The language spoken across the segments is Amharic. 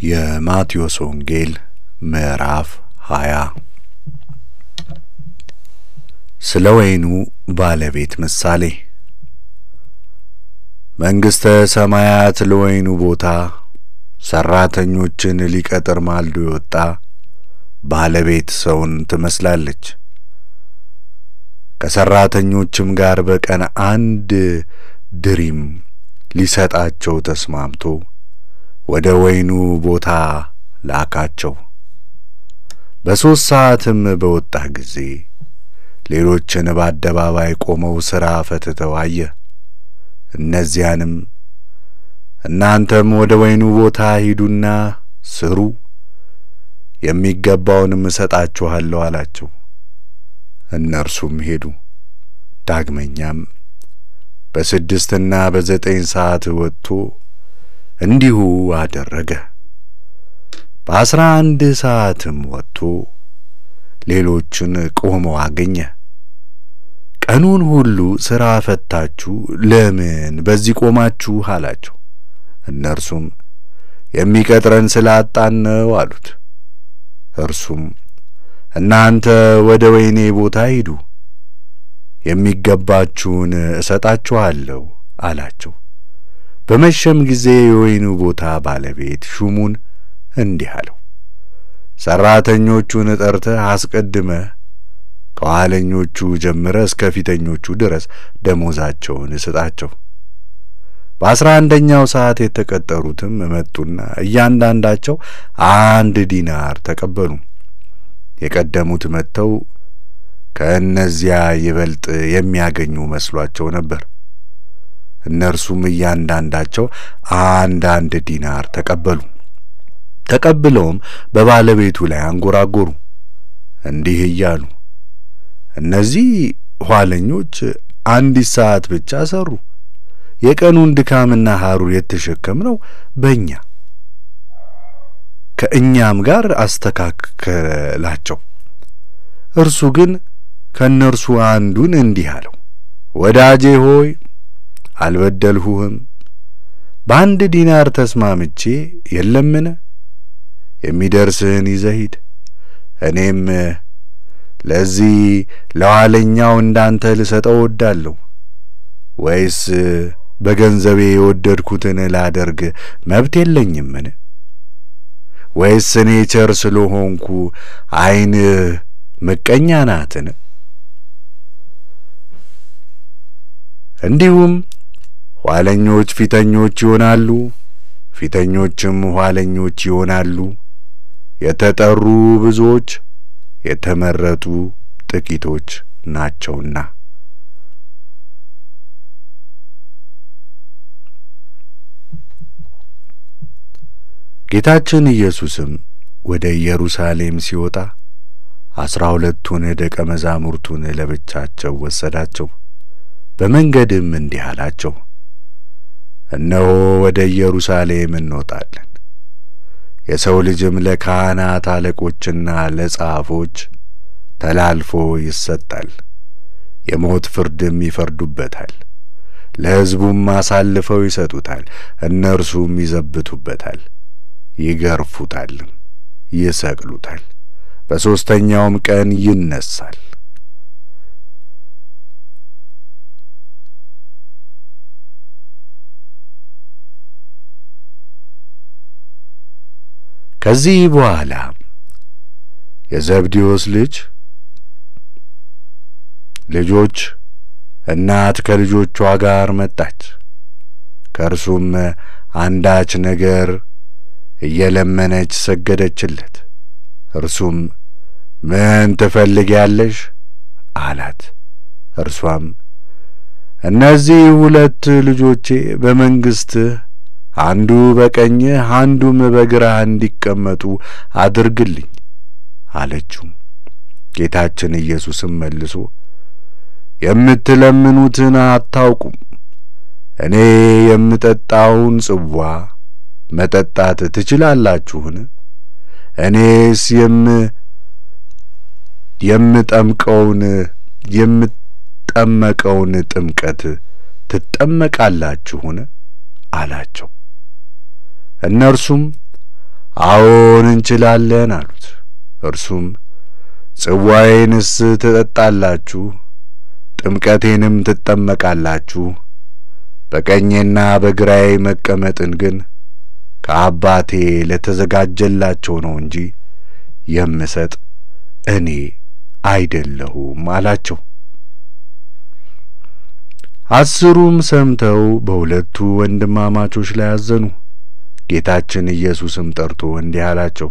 የማቴዎስ ወንጌል ምዕራፍ 20 ስለ ወይኑ ባለቤት ምሳሌ። መንግሥተ ሰማያት ለወይኑ ቦታ ሰራተኞችን ሊቀጥር ማልዶ የወጣ ባለቤት ሰውን ትመስላለች። ከሰራተኞችም ጋር በቀን 1 ድሪም ሊሰጣቸው ተስማምቶ ወደ ወይኑ ቦታ ላካቸው። በ3 ሰዓትም በወጣ ጊዜ ሌሎችን በአደባባይ ቆመው ሥራ ፈትተው አየ። እነዚያንም እናንተም ወደ ወይኑ ቦታ ሂዱና ስሩ፣ የሚገባውንም እሰጣችኋለሁ አላቸው። እነርሱም ሄዱ። ዳግመኛም በ6ና በ9 ሰዓት ወጥቶ እንዲሁ አደረገ። በ11 ሰዓትም ወጥቶ ሌሎችን ቆመው አገኘ። ቀኑን ሁሉ ሥራ ፈታችሁ ለምን በዚህ ቆማችሁ አላቸው። እነርሱም የሚቀጥረን ስላጣን ነው አሉት። እርሱም እናንተ ወደ ወይኔ ቦታ ሂዱ፣ የሚገባችሁን እሰጣችኋለሁ አላቸው። በመሸም ጊዜ የወይኑ ቦታ ባለቤት ሹሙን እንዲህ አለው፣ ሰራተኞቹን ጠርተህ አስቀድመህ ከኋለኞቹ ጀምረህ እስከ ፊተኞቹ ድረስ ደሞዛቸውን ስጣቸው። በ11ኛው ሰዓት የተቀጠሩትም መጡና እያንዳንዳቸው 1 ዲናር ተቀበሉ። የቀደሙት መጥተው ከእነዚያ ይበልጥ የሚያገኙ መስሏቸው ነበር። እነርሱም እያንዳንዳቸው 1 ዲናር ተቀበሉ። ተቀብለውም በባለቤቱ ላይ አንጎራጎሩ እንዲህ እያሉ፣ እነዚህ ኋለኞች 1 ሰዓት ብቻ ሰሩ፣ የቀኑን ድካምና ሐሩር የተሸከምነው በእኛ፣ ከእኛም ጋር አስተካከላቸው። እርሱ ግን ከእነርሱ አንዱን እንዲህ አለው፣ ወዳጄ ሆይ አልበደልሁህም፣ በ1 ዲናር ተስማምቼ የለምን? የሚደርስህን ይዘህ ሂድ። እኔም ለዚህ ለኋለኛው እንዳንተ ልሰጠው እወዳለሁ። ወይስ በገንዘቤ የወደድኩትን ላደርግ መብት የለኝምን? ወይስ እኔ ቸር ስለሆንኩ ዓይንህ ምቀኛ ናትን? እንዲሁም ኋለኞች ፊተኞች ይሆናሉ፣ ፊተኞችም ኋለኞች ይሆናሉ። የተጠሩ ብዙዎች፣ የተመረጡ ጥቂቶች ናቸውና። ጌታችን ኢየሱስም ወደ ኢየሩሳሌም ሲወጣ 12ቱን ደቀ መዛሙርቱን ለብቻቸው ወሰዳቸው። በመንገድም እንዲህ አላቸው፣ እነሆ ወደ ኢየሩሳሌም እንወጣለን፣ የሰው ልጅም ለካህናት አለቆችና ለጻፎች ተላልፎ ይሰጣል፣ የሞት ፍርድም ይፈርዱበታል፣ ለሕዝቡም አሳልፈው ይሰጡታል፣ እነርሱም ይዘብቱበታል፣ ይገርፉታልም፣ ይሰቅሉታል፣ በ3ኛውም ቀን ይነሳል። ከዚህ በኋላ የዘብዴዎስ ልጆች እናት ከልጆቿ ጋር መጣች። ከእርሱም አንዳች ነገር እየለመነች ሰገደችለት። እርሱም ምን ትፈልጊያለሽ አላት። እርሷም እነዚህ 2 ልጆቼ በመንግሥትህ አንዱ በቀኝህ አንዱም በግራህ እንዲቀመጡ አድርግልኝ አለችው። ጌታችን ኢየሱስም መልሶ የምትለምኑትን አታውቁም፣ እኔ የምጠጣውን ጽዋ መጠጣት ትችላላችሁን? እኔስ የምጠመቀውን ጥምቀት ትጠመቃላችሁን አላቸው። እነርሱም አዎን እንችላለን አሉት። እርሱም ጽዋዬንስ ትጠጣላችሁ፣ ጥምቀቴንም ትጠመቃላችሁ፣ በቀኜና በግራዬ መቀመጥን ግን ከአባቴ ለተዘጋጀላቸው ነው እንጂ የምሰጥ እኔ አይደለሁም አላቸው። አስሩም ሰምተው በሁለቱ ወንድማማቾች ላይ አዘኑ። ጌታችን ኢየሱስም ጠርቶ እንዲህ አላቸው፣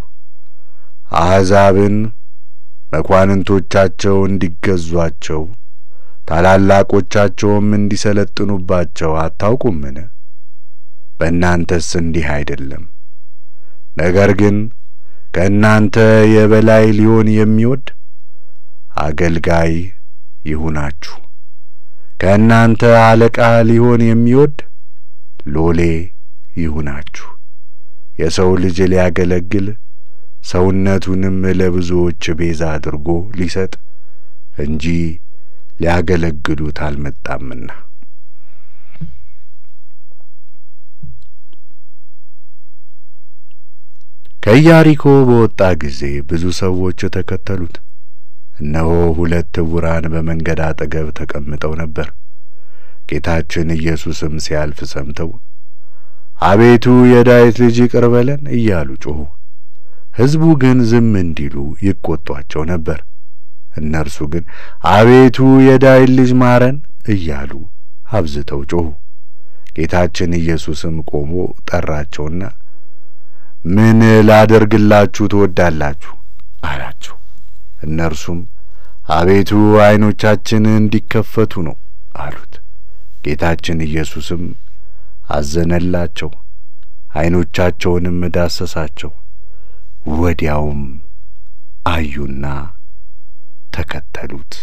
አሕዛብን መኳንንቶቻቸው እንዲገዟቸው ታላላቆቻቸውም እንዲሰለጥኑባቸው አታውቁምን? በእናንተስ እንዲህ አይደለም። ነገር ግን ከእናንተ የበላይ ሊሆን የሚወድ አገልጋይ ይሁናችሁ፣ ከእናንተ አለቃ ሊሆን የሚወድ ሎሌ ይሁናችሁ። የሰው ልጅ ሊያገለግል ሰውነቱንም ለብዙዎች ቤዛ አድርጎ ሊሰጥ እንጂ ሊያገለግሉት አልመጣምና። ከኢያሪኮ በወጣ ጊዜ ብዙ ሰዎች ተከተሉት። እነሆ ሁለት ዕውራን በመንገድ አጠገብ ተቀምጠው ነበር። ጌታችን ኢየሱስም ሲያልፍ ሰምተው አቤቱ የዳዊት ልጅ ይቅር በለን እያሉ ጮኹ። ሕዝቡ ግን ዝም እንዲሉ ይቈጧቸው ነበር። እነርሱ ግን አቤቱ የዳዊት ልጅ ማረን እያሉ አብዝተው ጮኹ። ጌታችን ኢየሱስም ቆሞ ጠራቸውና ምን ላደርግላችሁ ትወዳላችሁ አላቸው። እነርሱም አቤቱ ዓይኖቻችን እንዲከፈቱ ነው አሉት። ጌታችን ኢየሱስም አዘነላቸው፣ ዓይኖቻቸውንም ዳሰሳቸው። ወዲያውም አዩና ተከተሉት።